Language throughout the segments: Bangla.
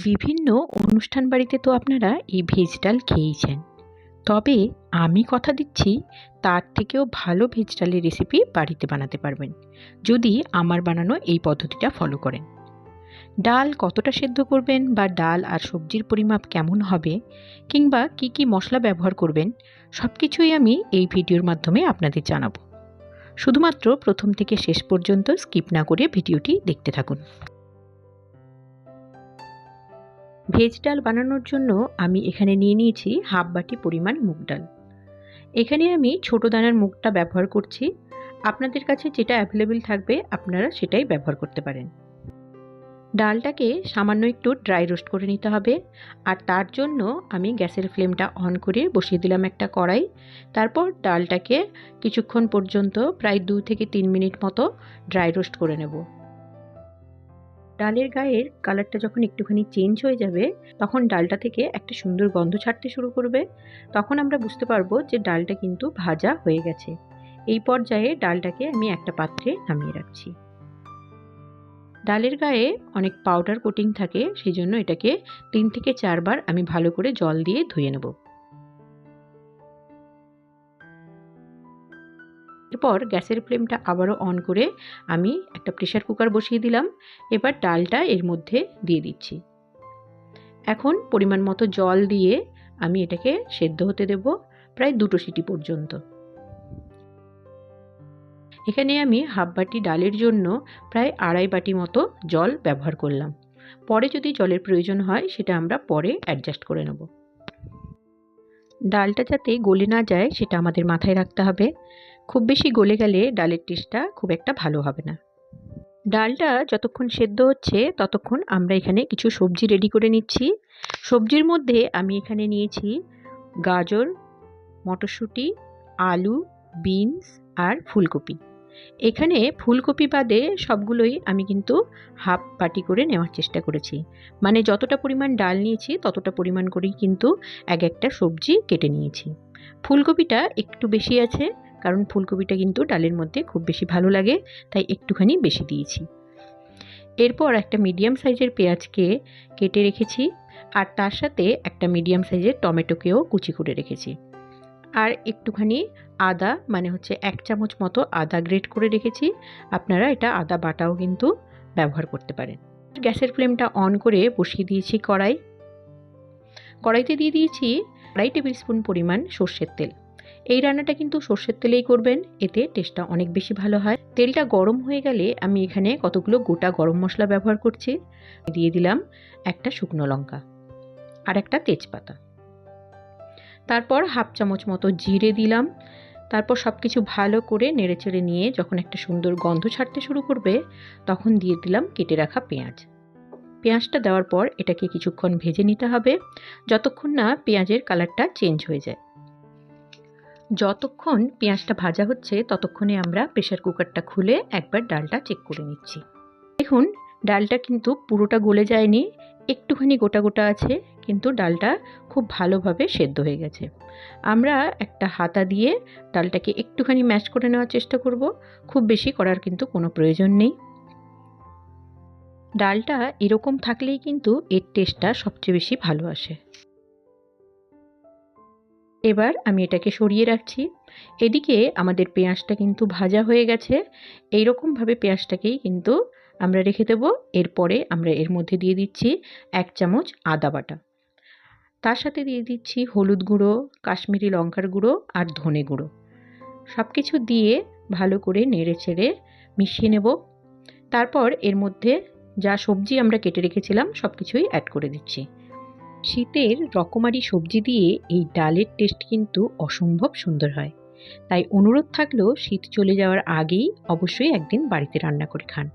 বিভিন্ন অনুষ্ঠান বাড়িতে তো আপনারা এই ভেজ ডাল খেয়েইছেন, তবে আমি কথা দিচ্ছি তার থেকেও ভালো ভেজ ডালের রেসিপি বাড়িতে বানাতে পারবেন যদি আমার বানানো এই পদ্ধতিটা ফলো করেন। ডাল কতটা সেদ্ধ করবেন বা ডাল আর সবজির পরিমাপ কেমন হবে কিংবা কি কি মশলা ব্যবহার করবেন সব কিছুই আমি এই ভিডিওর মাধ্যমে আপনাদের জানাবো। শুধুমাত্র প্রথম থেকে শেষ পর্যন্ত স্কিপ না করে ভিডিওটি দেখতে থাকুন। ভেজ ডাল বানানোর জন্য আমি এখানে নিয়ে নিয়েছি হাফ বাটি পরিমাণ মুগ ডাল। এখানে আমি ছোট দানার মুগটা ব্যবহার করছি, আপনাদের কাছে যেটা অ্যাভেলেবেল থাকবে আপনারা সেটাই ব্যবহার করতে পারেন। ডালটাকে সামান্য একটু ড্রাই রোস্ট করে নিতে হবে, আর তার জন্য আমি গ্যাসের ফ্লেমটা অন করে বসিয়ে দিলাম একটা কড়াই। তারপর ডালটাকে কিছুক্ষণ পর্যন্ত প্রায় 2 থেকে 3 মিনিট মতো ড্রাই রোস্ট করে নেব। ডালের গায়ের কালারটা যখন একটুখানি চেঞ্জ হয়ে যাবে তখন ডালটা থেকে একটা সুন্দর গন্ধ ছাড়তে শুরু করবে, তখন আমরা বুঝতে পারবো যে ডালটা কিন্তু ভাজা হয়ে গেছে। এই পর্যায়ে ডালটাকে আমি একটা পাত্রে নামিয়ে রাখছি। ডালের গায়ে অনেক পাউডার কোটিং থাকে, সেই জন্য এটাকে 3 থেকে 4 বার আমি ভালো করে জল দিয়ে ধুয়ে নেব। এরপর গ্যাসের ফ্লেমটা আবারও অন করে আমি একটা প্রেসার কুকার বসিয়ে দিলাম। এবার ডালটা এর মধ্যে দিয়ে দিচ্ছি। এখন পরিমাণ মতো জল দিয়ে আমি এটাকে সেদ্ধ হতে দেব প্রায় 2 সিটি পর্যন্ত। এখানে আমি হাফ বাটি ডালের জন্য প্রায় 2.5 বাটি মতো জল ব্যবহার করলাম। পরে যদি জলের প্রয়োজন হয় সেটা আমরা পরে অ্যাডজাস্ট করে নেব। ডালটা যাতে গলে না যায় সেটা আমাদের মাথায় রাখতে হবে। খুব বেশি গলে গেলে ডালের টেস্টটা খুব একটা ভালো হবে না। ডালটা যতক্ষণ সেদ্ধ হচ্ছে ততক্ষণ আমরা এখানে কিছু সবজি রেডি করে নিচ্ছি। সবজির মধ্যে আমি এখানে নিয়েছি গাজর, মটরশুঁটি, আলু, বিনস আর ফুলকপি। এখানে ফুলকপি বাদে সবগুলোই আমি কিন্তু হাফ বাটি করে নেওয়ার চেষ্টা করেছি, মানে যতটা পরিমাণ ডাল নিয়েছি ততটা পরিমাণ করেই কিন্তু একটা সবজি কেটে নিয়েছি। ফুলকপিটা একটু বেশি আছে, কারণ ফুলকপিটা কিন্তু ডালের মধ্যে খুব বেশি ভালো লাগে, তাই একটুখানি বেশি দিয়েছি। এরপর একটা মিডিয়াম সাইজের পেঁয়াজকে কেটে রেখেছি, আর তার সাথে একটা মিডিয়াম সাইজের টমেটোকেও কুচি করে রেখেছি। আর একটুখানি আদা, মানে হচ্ছে 1 চামচ মতো আদা গ্রেট করে রেখেছি। আপনারা এটা আদা বাটাও কিন্তু ব্যবহার করতে পারেন। গ্যাসের ফ্লেমটা অন করে বসিয়ে দিয়েছি কড়াই। কড়াইতে দিয়ে দিয়েছি 2.5 টেবিল স্পুন পরিমাণ সর্ষের তেল। এই রান্নাটা কিন্তু সর্ষের তেলেই করবেন, এতে টেস্টটা অনেক বেশি ভালো হয়। তেলটা গরম হয়ে গেলে আমি এখানে কতগুলো গোটা গরম মশলা ব্যবহার করছি। দিয়ে দিলাম একটা শুকনো লঙ্কা আর একটা তেজপাতা। তারপর হাফ চামচ মতো জিরে দিলাম। তারপর সব কিছু ভালো করে নেড়েচেড়ে নিয়ে যখন একটা সুন্দর গন্ধ ছাড়তে শুরু করবে তখন দিয়ে দিলাম কেটে রাখা পেঁয়াজ। পেঁয়াজটা দেওয়ার পর এটাকে কিছুক্ষণ ভেজে নিতে হবে, যতক্ষণ না পেঁয়াজের কালারটা চেঞ্জ হয়ে যায়। যতক্ষণ পেঁয়াজটা ভাজা হচ্ছে ততক্ষণে আমরা প্রেসার কুকারটা খুলে একবার ডালটা চেক করে নিচ্ছি। দেখুন ডালটা কিন্তু পুরোটা গলে যায়নি, একটুখানি গোটা গোটা আছে, কিন্তু ডালটা খুব ভালোভাবে সেদ্ধ হয়ে গেছে। আমরা একটা হাতা দিয়ে ডালটাকে একটুখানি ম্যাশ করে নেওয়ার চেষ্টা করব, খুব বেশি করার কিন্তু কোনো প্রয়োজন নেই। ডালটা এরকম থাকলেই কিন্তু এর টেস্টটা সবচেয়ে বেশি ভালো আসে। এবার আমি এটাকে সরিয়ে রাখছি। এদিকে আমাদের পেঁয়াজটা কিন্তু ভাজা হয়ে গেছে। এইরকমভাবে পেঁয়াজটাকেই কিন্তু আমরা রেখে দেবো। এরপরে আমরা এর মধ্যে দিয়ে দিচ্ছি 1 চামচ আদা বাটা। তার সাথে দিয়ে দিচ্ছি হলুদ গুঁড়ো, কাশ্মীরি লঙ্কার গুঁড়ো আর ধনে গুঁড়ো। সব কিছু দিয়ে ভালো করে নেড়েচেড়ে মিশিয়ে নেব। তারপর এর মধ্যে যা সবজি আমরা কেটে রেখেছিলাম সব কিছুই অ্যাড করে দিচ্ছি। শীতের রকমারি সবজি দিয়ে এই ডালের টেস্ট কিন্তু অসম্ভব সুন্দর হয়, তাই অনুরোধ থাকলেও শীত চলে যাওয়ার আগেই অবশ্যই একদিন বাড়িতে রান্না করে খান।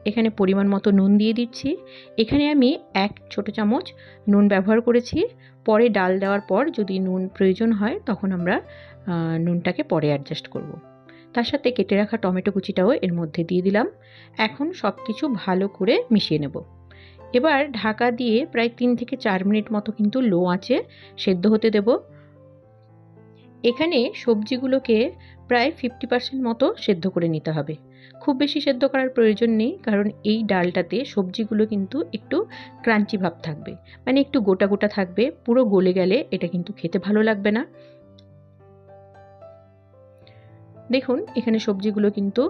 এখানে পরিমাণ মতো নুন দিয়ে দিচ্ছি। এখানে আমি 1 ছোট চামচ নুন ব্যবহার করেছি। পরে ডাল দেওয়ার পর যদি নুন প্রয়োজন হয় তখন আমরা নুনটাকে পরে অ্যাডজাস্ট করব। তার সাথে কেটে রাখা টমেটো কুচিটাও এর মধ্যে দিয়ে দিলাম। এখন সব কিছু ভালো করে মিশিয়ে নেব। এবার ঢাকা দিয়ে প্রায় 3 থেকে 4 মিনিট মতো কিন্তু লো আঁচে সেদ্ধ হতে দেব। এখানে সবজিগুলোকে প্রায় 50% মতো সেদ্ধ করে নিতে হবে, খুব বেশি সেদ্ধ করার প্রয়োজন নেই, কারণ এই ডালটাতে সবজিগুলো কিন্তু একটু ক্রাঞ্চি ভাব থাকবে, মানে একটু গোটা গোটা থাকবে। পুরো গলে গেলে এটা কিন্তু খেতে ভালো লাগবে না। দেখুন এখানে সবজিগুলো কিন্তু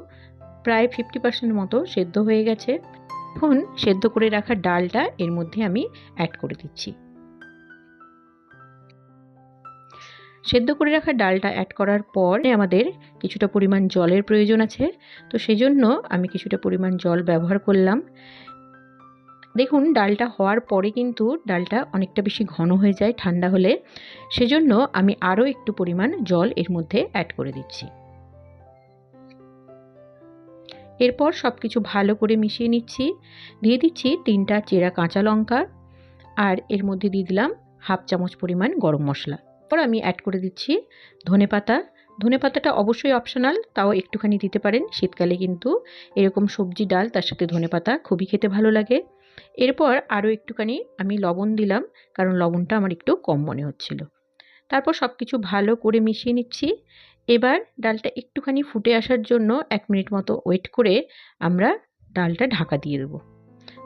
প্রায় 50% মতো সেদ্ধ হয়ে গেছে। এখন সেদ্ধ করে রাখা ডালটা এর মধ্যে আমি অ্যাড করে দিচ্ছি। সেদ্ধ করে রাখা ডালটা অ্যাড করার পর আমাদের কিছুটা পরিমাণ জলের প্রয়োজন আছে, তো সেজন্য আমি কিছুটা পরিমাণ জল ব্যবহার করলাম। দেখুন ডালটা হওয়ার পরে কিন্তু ডালটা অনেকটা বেশি ঘন হয়ে যায় ঠান্ডা হলে, সেজন্য আমি আরও একটু পরিমাণ জল এর মধ্যে অ্যাড করে দিচ্ছি। এরপর সব কিছু ভালো করে মিশিয়ে নিচ্ছি। দিয়ে দিচ্ছি 3টা চেরা কাঁচা লঙ্কা, আর এর মধ্যে দিয়ে দিলাম হাফ চামচ পরিমাণ গরম মশলা। এরপর আমি অ্যাড করে দিচ্ছি ধনেপাতা। ধনেপাতাটা অবশ্যই অপশনাল, তাও একটুখানি দিতে পারেন। শীতকালে কিন্তু এরকম সবজি ডাল তার সাথে ধনেপাতা খুবই খেতে ভালো লাগে। এরপর আরও একটুখানি আমি লবণ দিলাম, কারণ লবণটা আমার একটু কম মনে হচ্ছিল। তারপর সব কিছু ভালো করে মিশিয়ে নিচ্ছি। এবার ডালটা একটুখানি ফুটে আসার জন্য 1 মিনিট মতো ওয়েট করে আমরা ডালটা ঢাকা দিয়ে দেবো।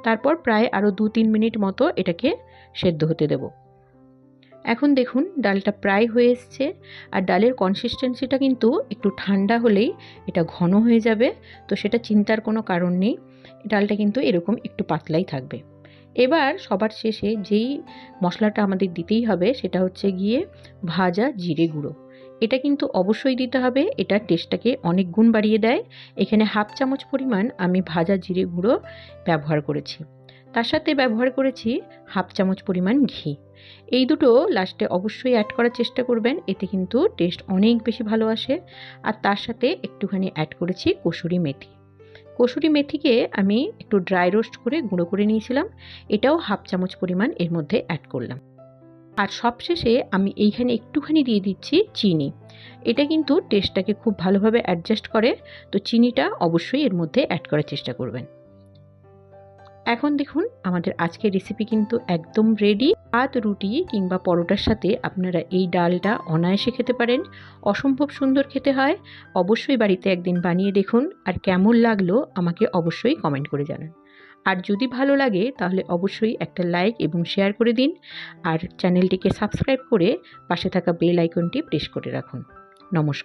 তারপর প্রায় আরও 2-3 মিনিট মতো এটাকে সেদ্ধ হতে দেব। এখন দেখুন ডালটা প্রায় হয়ে এসছে, আর ডালের কনসিস্টেন্সিটা কিন্তু একটু ঠান্ডা হলেই এটা ঘন হয়ে যাবে, তো সেটা চিন্তার কোনো কারণ নেই। ডালটা কিন্তু এরকম একটু পাতলাই থাকবে। এবার সবার শেষে যেই মশলাটা আমাদের দিতেই হবে সেটা হচ্ছে গিয়ে ভাজা জিরে গুঁড়ো। এটা কিন্তু অবশ্যই দিতে হবে, এটা টেস্টটাকে অনেক গুণ বাড়িয়ে দেয়। এখানে হাফ চামচ পরিমাণ আমি ভাজা জিরে গুঁড়ো ব্যবহার করেছি, তার সাথে ব্যবহার করেছি হাফ চামচ পরিমাণ ঘি। এই দুটো লাস্টে অবশ্যই অ্যাড করার চেষ্টা করবেন, এতে কিন্তু টেস্ট অনেক বেশি ভালো আসে। আর তার সাথে একটুখানি অ্যাড করেছি কসুরি মেথি। কসুরি মেথিকে আমি একটু ড্রাই রোস্ট করে গুঁড়ো করে নিয়েছিলাম, এটাও হাফ চামচ পরিমাণ এর মধ্যে অ্যাড করলাম। আর সবশেষে আমি এইখানে একটুখানি দিয়ে দিচ্ছি চিনি। এটা কিন্তু টেস্টটাকে খুব ভালোভাবে অ্যাডজাস্ট করে, তো চিনিটা অবশ্যই এর মধ্যে অ্যাড করার চেষ্টা করবেন। এখন দেখুন আমাদের আজকের রেসিপি কিন্তু একদম রেডি। ভাত, রুটি কিংবা পরোটার সাথে আপনারা এই ডালটা অনায়াসে খেতে পারেন, অসম্ভব সুন্দর খেতে হয়। অবশ্যই বাড়িতে একদিন বানিয়ে দেখুন, আর কেমন লাগলো আমাকে অবশ্যই কমেন্ট করে জানান। আর যদি ভালো লাগে তাহলে অবশ্যই একটা লাইক এবং শেয়ার করে দিন, আর চ্যানেলটিকে সাবস্ক্রাইব করে পাশে থাকা বেল আইকনটি প্রেস করে রাখুন। নমস্কার।